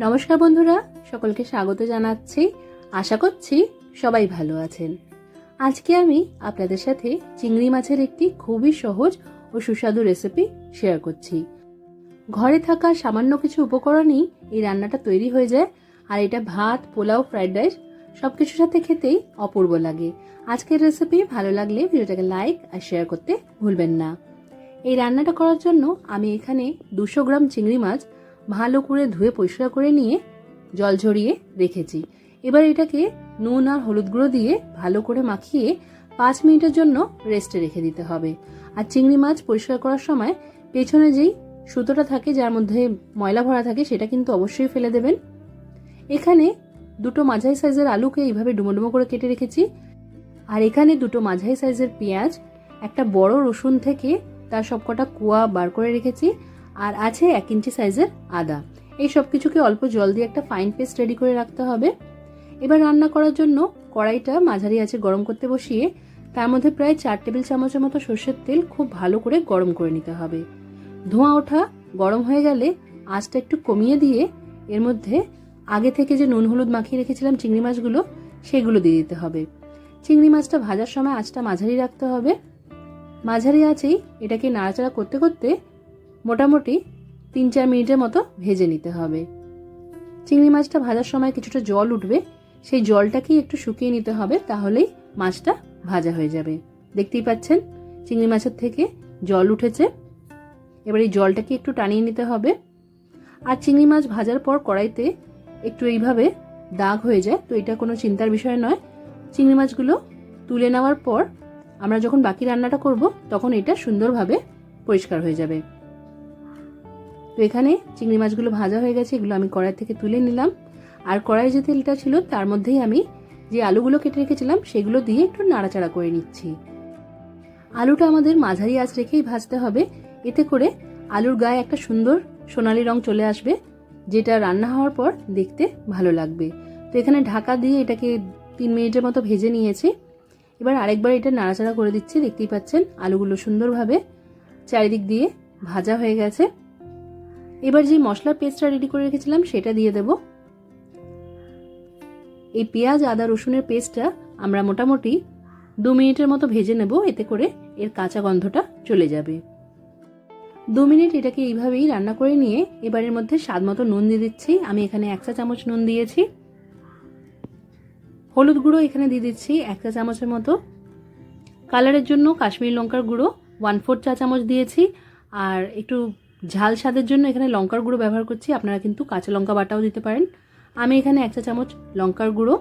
নমস্কার বন্ধুরা, সকলকে স্বাগত জানাচ্ছি। আশা করছি সবাই ভালো আছেন। আজকে আমি আপনাদের সাথে চিংড়ি মাছের একটি খুবই সহজ ও সুস্বাদু রেসিপি শেয়ার করছি। ঘরে থাকা সামান্য কিছু উপকরণেই এই রান্নাটা তৈরি হয়ে যায়, আর এটা ভাত, পোলাও, ফ্রাইড রাইস সবকিছুর সাথে খেতেই অপূর্ব লাগে। আজকের রেসিপি ভালো লাগলে ভিডিওটাকে লাইক আর শেয়ার করতে ভুলবেন না। এই রান্নাটা করার জন্য আমি এখানে 200 গ্রাম চিংড়ি মাছ ভালো করে ধুয়ে পরিষ্কার করে নিয়ে জল ঝরিয়ে রেখেছি। এবার এটাকে নুন আর হলুদ গুঁড়ো দিয়ে ভালো করে মাখিয়ে 5 মিনিটের জন্য রেস্টে রেখে দিতে হবে। আর চিংড়ি মাছ পরিষ্কার করার সময় পেছনে যেই সুতোটা থাকে, যার মধ্যে ময়লা ভরা থাকে, সেটা কিন্তু অবশ্যই ফেলে দেবেন। এখানে 2টো মাঝারি সাইজের আলুকে এইভাবে ডুমো ডুমো করে কেটে রেখেছি। আর এখানে 2টো মাঝারি সাইজের পেঁয়াজ, একটা বড় রসুন থেকে তার সবকটা কুয়া বার করে রেখেছি, আর আছে 1 ইঞ্চি সাইজের আদা। এই সব কিছুকে অল্প জল দিয়ে একটা ফাইন পেস্ট রেডি করে রাখতে হবে। এবার রান্না করার জন্য কড়াইটা মাঝারি আঁচে গরম করতে বসিয়ে তার মধ্যে প্রায় 4 টেবিল চামচের মতো সর্ষের তেল খুব ভালো করে গরম করে নিতে হবে। ধোঁয়া ওঠা গরম হয়ে গেলে আঁচটা একটু কমিয়ে দিয়ে এর মধ্যে আগে থেকে যে নুন হলুদ মাখিয়ে রেখেছিলাম চিংড়ি মাছগুলো, সেগুলো দিয়ে দিতে হবে। চিংড়ি মাছটা ভাজার সময় আঁচটা মাঝারি রাখতে হবে। মাঝারি আঁচেই এটাকে নাড়াচাড়া করতে করতে মোটামুটি 3-4 মিনিটের মতো ভেজে নিতে হবে। চিংড়ি মাছটা ভাজার সময় কিছুটা জল উঠবে, সেই জলটাকেই একটু শুকিয়ে নিতে হবে, তাহলেই মাছটা ভাজা হয়ে যাবে। দেখতেই পাচ্ছেন চিংড়ি মাছের থেকে জল উঠেছে। এবার এই জলটাকে একটু টানিয়ে নিতে হবে। আর চিংড়ি মাছ ভাজার পর কড়াইতে একটু এইভাবে দাগ হয়ে যায়, তো এটা কোনো চিন্তার বিষয় নয়। চিংড়ি মাছগুলো তুলে নেওয়ার পর আমরা যখন বাকি রান্নাটা করব তখন এটা সুন্দরভাবে পরিষ্কার হয়ে যাবে। তো এখানে চিংড়ি মাছগুলো ভাজা হয়ে গেছে, এগুলো আমি কড়াই থেকে তুলে নিলাম। আর কড়াই যে তেলটা ছিল তার মধ্যেই আমি যে আলুগুলো কেটে রেখেছিলাম সেগুলো দিয়ে একটু নাড়াচাড়া করে নিচ্ছি। আলুটা আমাদের মাঝারি আঁচ রেখেই ভাজতে হবে, এতে করে আলুর গায়ে একটা সুন্দর সোনালি রং চলে আসবে, যেটা রান্না হওয়ার পর দেখতে ভালো লাগবে। তো এখানে ঢাকা দিয়ে এটাকে 3 মিনিটের মতো ভেজে নিয়েছি। এবার আরেকবার এটা নাড়াচাড়া করে দিচ্ছি। দেখতেই পাচ্ছেন আলুগুলো সুন্দরভাবে চারিদিক দিয়ে ভাজা হয়ে গেছে। এবার যে মশলার পেস্টটা রেডি করে রেখেছিলাম সেটা দিয়ে দেব। এই পেঁয়াজ, আদা, রসুনের পেস্টটা আমরা মোটামুটি 2 মিনিটের মতো ভেজে নেব, এতে করে এর কাঁচা গন্ধটা চলে যাবে। 2 মিনিট এটাকে এইভাবেই রান্না করে নিয়ে এবার এর মধ্যে স্বাদ মতো নুন দিয়ে দিচ্ছি। আমি এখানে 1 চা চামচ নুন দিয়েছি। হলুদ গুঁড়ো এখানে দিয়ে দিচ্ছি 1 চা চামচের মতো। কালারের জন্য কাশ্মীরি লঙ্কার গুঁড়ো 1/4 চা চামচ দিয়েছি। আর একটু ঝাল স্বাদের জন্য এখানে লঙ্কার গুঁড়ো ব্যবহার করছি, আপনারা কিন্তু কাঁচা লঙ্কা বাটাও দিতে পারেন। আমি এখানে 1 চা চামচ লঙ্কার গুঁড়ো,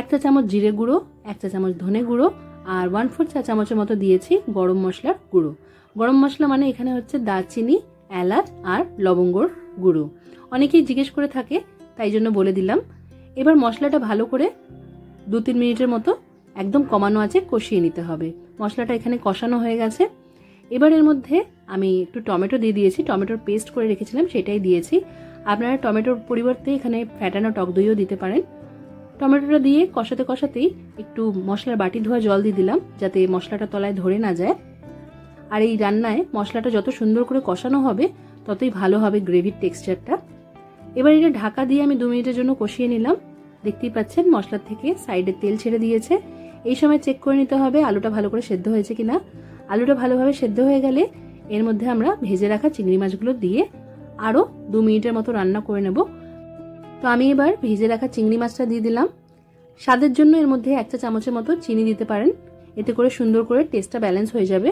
1 চা চামচ জিরে গুঁড়ো, 1 চা চামচ ধনে গুঁড়ো আর 1/4 চা চামচের মতো দিয়েছি গরম মশলার গুঁড়ো। গরম মশলা মানে এখানে হচ্ছে দারচিনি, এলাচ আর লবঙ্গর গুঁড়ো। অনেকেই জিজ্ঞেস করে থাকে, তাই জন্য বলে দিলাম। এবার মশলাটা ভালো করে 2-3 মিনিটের মতো একদম কমানো আঁচে কষিয়ে নিতে হবে। মশলাটা এখানে কষানো হয়ে গেছে। এবার এর মধ্যে আমি একটু টমেটো দিয়ে দিয়েছি, টমেটোর পেস্ট করে রেখেছিলাম সেটাই দিয়েছি। আপনারা টমেটোর পরিবর্তে এখানে ফ্যাটানো টক দইও দিতে পারেন। টমেটোটা দিয়ে কষাতে কষাতেই একটু মশলার বাটি ধোয়া জল দিয়ে দিলাম, যাতে মশলাটা তলায় ধরে না যায়। আর এই রান্নায় মশলাটা যত সুন্দর করে কষানো হবে ততই ভালো হবে গ্রেভির টেক্সচারটা। এবার এটা ঢাকা দিয়ে আমি 2 মিনিটের জন্য কষিয়ে নিলাম। দেখতেই পাচ্ছেন মশলার থেকে সাইডে তেল ছেড়ে দিয়েছে। এই সময় চেক করে নিতে হবে আলুটা ভালো করে সেদ্ধ হয়েছে কিনা। আলুটা ভালোভাবে সেদ্ধ হয়ে গেলে এর মধ্যে আমরা ভেজে রাখা চিংড়ি মাছগুলো দিয়ে আরও 2 মিনিটের মতো রান্না করে নেব। তো আমি এবার ভেজে রাখা চিংড়ি মাছটা দিয়ে দিলাম। স্বাদের জন্য এর মধ্যে 1 চা চামচের মতো চিনি দিতে পারেন, এতে করে সুন্দর করে টেস্টটা ব্যালেন্স হয়ে যাবে।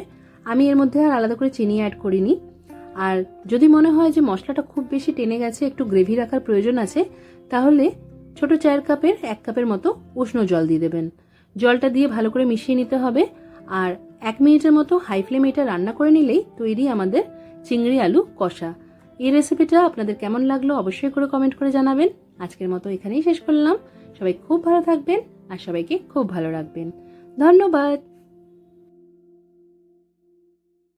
আমি এর মধ্যে আর আলাদা করে চিনি অ্যাড করিনি। আর যদি মনে হয় যে মশলাটা খুব বেশি টেনে গেছে, একটু গ্রেভি রাখার প্রয়োজন আছে, তাহলে ছোট চায়ের কাপের 1 কাপের মতো উষ্ণ জল দিয়ে দেবেন। জলটা দিয়ে ভালো করে মিশিয়ে নিতে হবে। আর 1 মিনিটের মতো হাই ফ্লেমে এটা রান্না করে নিলেই তৈরি আমাদের চিংড়ি আলু কষা। এই রেসিপিটা আপনাদের কেমন লাগলো অবশ্যই করে কমেন্ট করে জানাবেন। আজকের মতো এখানেই শেষ করলাম। সবাই খুব ভালো থাকবেন আর সবাইকে খুব ভালো রাখবেন। ধন্যবাদ।